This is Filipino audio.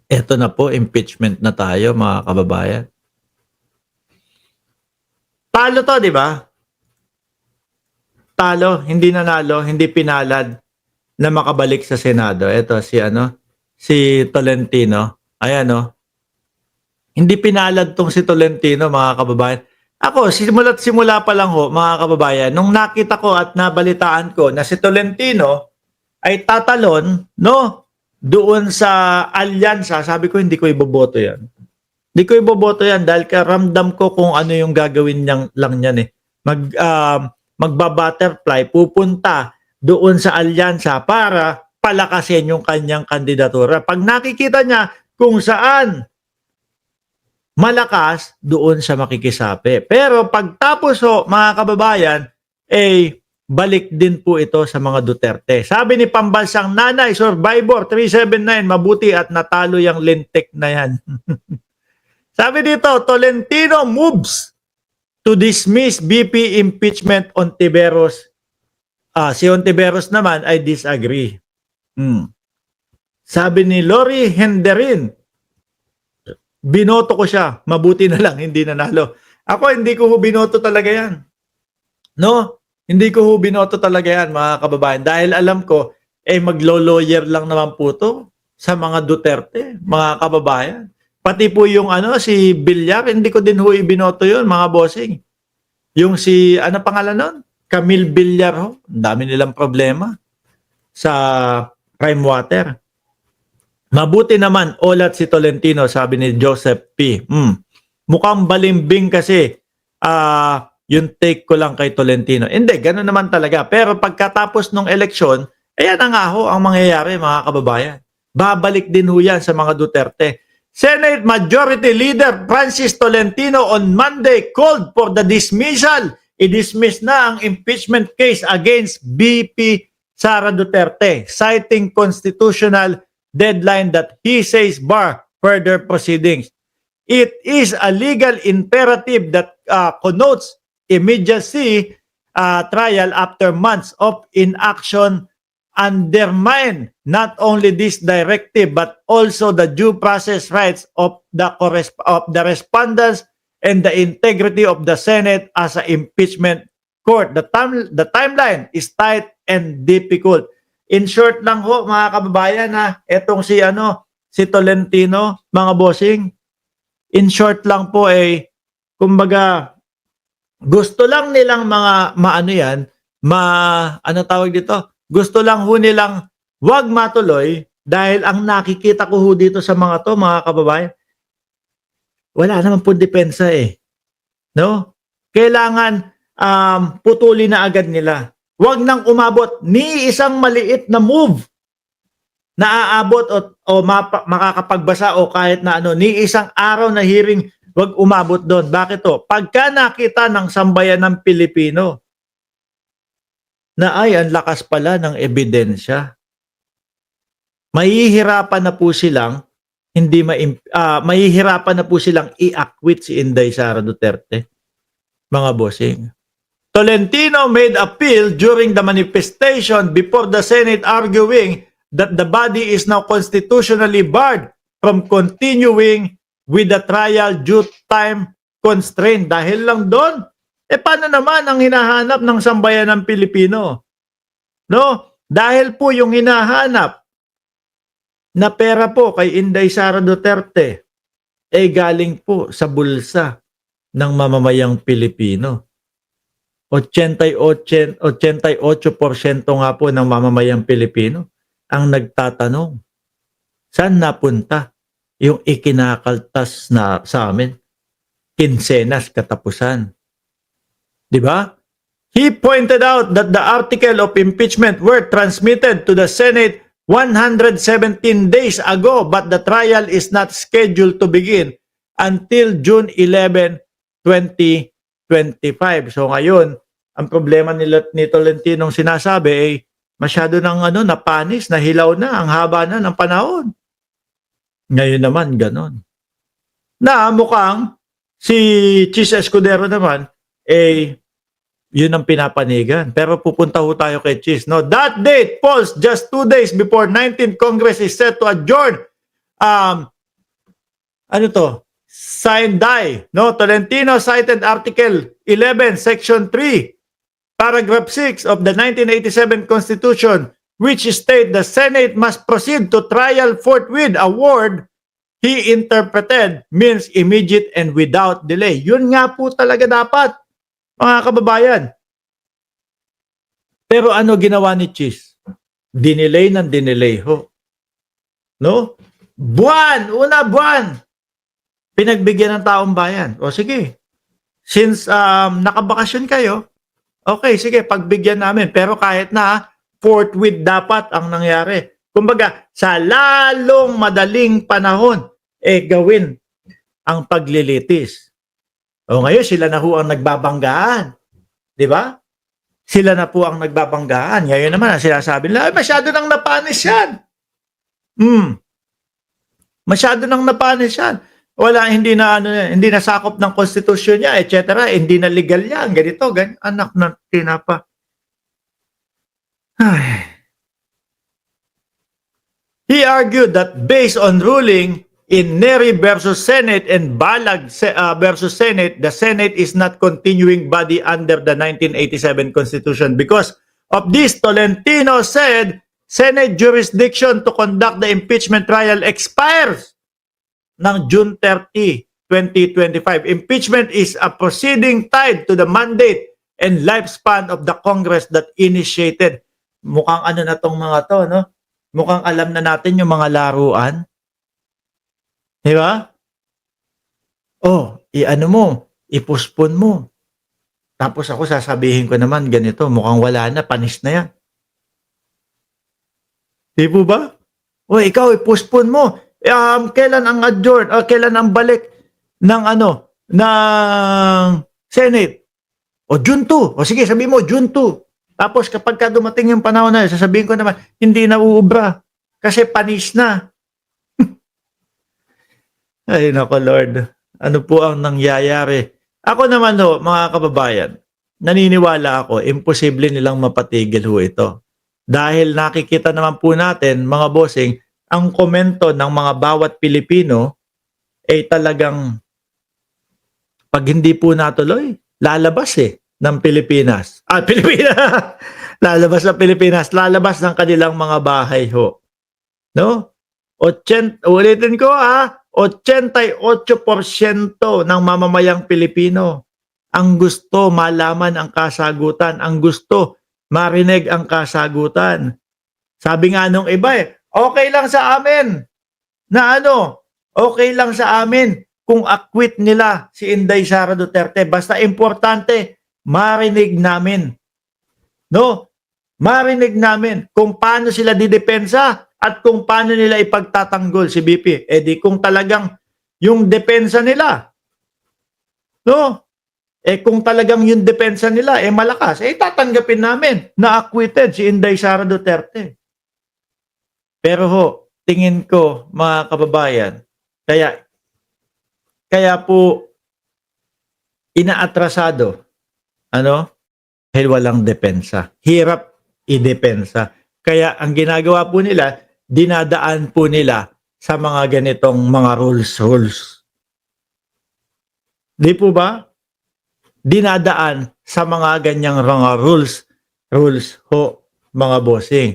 Eto na po, impeachment na tayo mga kababayan. Talo to, di ba? Talo, hindi nanalo, hindi pinalad na makabalik sa Senado. Eto si Tolentino. Ayan Hindi pinalad tong si Tolentino mga kababayan. Ako, simula't simula pa lang mga kababayan, nung nakita ko at nabalitaan ko na si Tolentino ay tatalon, doon sa alyansa, sabi ko hindi ko iboboto yan. Hindi ko iboboto yan dahil karamdam ko kung ano yung gagawin lang niyan eh. Magba-butterfly, pupunta doon sa alyansa para palakasin yung kanyang kandidatura. Pag nakikita niya kung saan malakas, doon siya makikisapi. Pero pagtapos mga kababayan, balik din po ito sa mga Duterte. Sabi ni Pambansang Nanay, Survivor 379, mabuti at natalo yung lintik na yan. Sabi dito, Tolentino moves to dismiss BP impeachment on Tiveros. Si Ontiveros naman ay disagree. Sabi ni Lori Henderin, binoto ko siya, mabuti na lang, hindi nanalo. Ako, hindi ko binoto talaga yan. Hindi ko binoto talaga yan, mga kababayan. Dahil alam ko, maglo-lawyer lang naman po to sa mga Duterte, mga kababayan. Pati po yung si Villar, hindi ko din binoto yun, mga bossing. Yung si, pangalan nun? Camille Villar Ang dami nilang problema sa prime water. Mabuti naman, olat si Tolentino, sabi ni Joseph P. Mukhang balimbing kasi yung take ko lang kay Tolentino. Hindi, gano'n naman talaga. Pero pagkatapos ng eleksyon, ayan na nga ang mangyayari mga kababayan. Babalik din yan sa mga Duterte. Senate Majority Leader Francis Tolentino on Monday called for the dismissal. I-dismiss na ang impeachment case against BP Sara Duterte, citing constitutional deadline that he says bar further proceedings. It is a legal imperative that connotes immediacy trial after months of inaction undermine not only this directive but also the due process rights of the respondents and the integrity of the Senate as an impeachment court. The timeline is tight and difficult. In short lang mga kababayan etong si Tolentino, mga bossing, in short lang po kumbaga gusto lang nilang gusto lang nilang wag matuloy dahil ang nakikita ko dito sa mga to, mga kababayan, wala naman po depensa Kailangan putulin na agad nila. Wag nang umabot ni isang maliit na move na aabot o makakapagbasa o kahit na ni isang araw na hearing, wag umabot doon. Bakit to? Pagka nakita ng sambayan ng Pilipino na ang lakas pala ng ebidensya, mahihirapan na po silang i-acquit si Inday Sara Duterte, mga bossing. Tolentino made appeal during the manifestation before the Senate, arguing that the body is now constitutionally barred from continuing with the trial due time constraint. Dahil lang doon, paano naman ang hinahanap ng sambayan ng Pilipino? Dahil po yung hinahanap na pera po kay Inday Sara Duterte galing po sa bulsa ng mamamayang Pilipino. 88% nga po ng mamamayang Pilipino ang nagtatanong, saan napunta yung ikinakaltas na sa amin? Kinsenas katapusan. Di ba? He pointed out that the article of impeachment were transmitted to the Senate 117 days ago, but the trial is not scheduled to begin until June 11, 2025. So ngayon, ang problema ni Tolentino sinasabi masyado nang napanis, nahilaw na, ang haba na ng panahon. Ngayon naman ganon. Na mukhang si Chis Escudero naman yun ang pinapanigan. Pero pupunta tayo kay Chis. That date falls just 2 days before 19th Congress is set to adjourn ano to? Signed die, no? Tolentino cited Article 11, Section 3, Paragraph 6 of the 1987 Constitution, which state the Senate must proceed to trial forthwith. A word he interpreted means immediate and without delay. Yun nga po talaga dapat, mga kababayan. Pero ano ginawa ni Cheese? Dinelay ng dinelay ho. No? Una buwan, pinagbigyan ng taong bayan. O sige, since nakabakasyon kayo, okay, sige, pagbigyan namin. Pero kahit na, forthwith dapat ang nangyari. Kumbaga, sa lalong madaling panahon, gawin ang paglilitis. O ngayon, sila na ho ang nagbabanggaan. Di ba? Sila na po ang nagbabanggaan. Ngayon naman, ang sinasabi nila, masyado nang napanis yan. Masyado nang napanis yan. Wala, hindi na sakop ng konstitusyon niya, etc. Hindi na legal yan. Ganito, ganyan. Anak na tinapa. He argued that based on ruling in Neri versus Senate and Balag versus Senate, the Senate is not continuing body under the 1987 Constitution. Because of this, Tolentino said, Senate jurisdiction to conduct the impeachment trial expires ng June 30, 2025. Impeachment is a proceeding tied to the mandate and lifespan of the Congress that initiated. Mukhang ano na tong mga to, no? Mukhang alam na natin yung mga laruan. Di ba? Oh, i-ano mo, i-postpone mo. Tapos ako sasabihin ko naman ganito, mukhang wala na, panis na yan. Di po ba? O ikaw, i-postpone mo. Kailan ang adjourn, kailan ang balik ng ng Senate? O June 2. O sige, sabihin mo, June 2. Tapos kapag ka dumating yung panahon na yun, sasabihin ko naman, hindi na uubra. Kasi panis na. Ay, nako Lord. Ano po ang nangyayari? Ako naman ho, mga kababayan, naniniwala ako, imposible nilang mapatigil ho ito. Dahil nakikita naman po natin, mga bossing, ang komento ng mga bawat Pilipino ay talagang pag hindi po natuloy, lalabas ng Pilipinas. Pilipinas! Lalabas ng Pilipinas, lalabas ng kanilang mga bahay ho. No? Ulitin ko 88% ng mamamayang Pilipino ang gusto malaman ang kasagutan, ang gusto marinig ang kasagutan. Sabi nga nung iba okay lang sa amin na okay lang sa amin kung acquit nila si Inday Sara Duterte. Basta importante, marinig namin. No? Marinig namin kung paano sila didepensa at kung paano nila ipagtatanggol si BP. Di kung talagang yung depensa nila, no? Kung talagang yung depensa nila malakas, tatanggapin namin na acquitted si Inday Sara Duterte. Pero tingin ko, mga kababayan, kaya po inaatrasado, dahil walang depensa. Hirap idepensa. Kaya ang ginagawa po nila, dinadaan po nila sa mga ganitong mga rules. Di po ba? Dinadaan sa mga ganyang mga rules ho, mga bossing.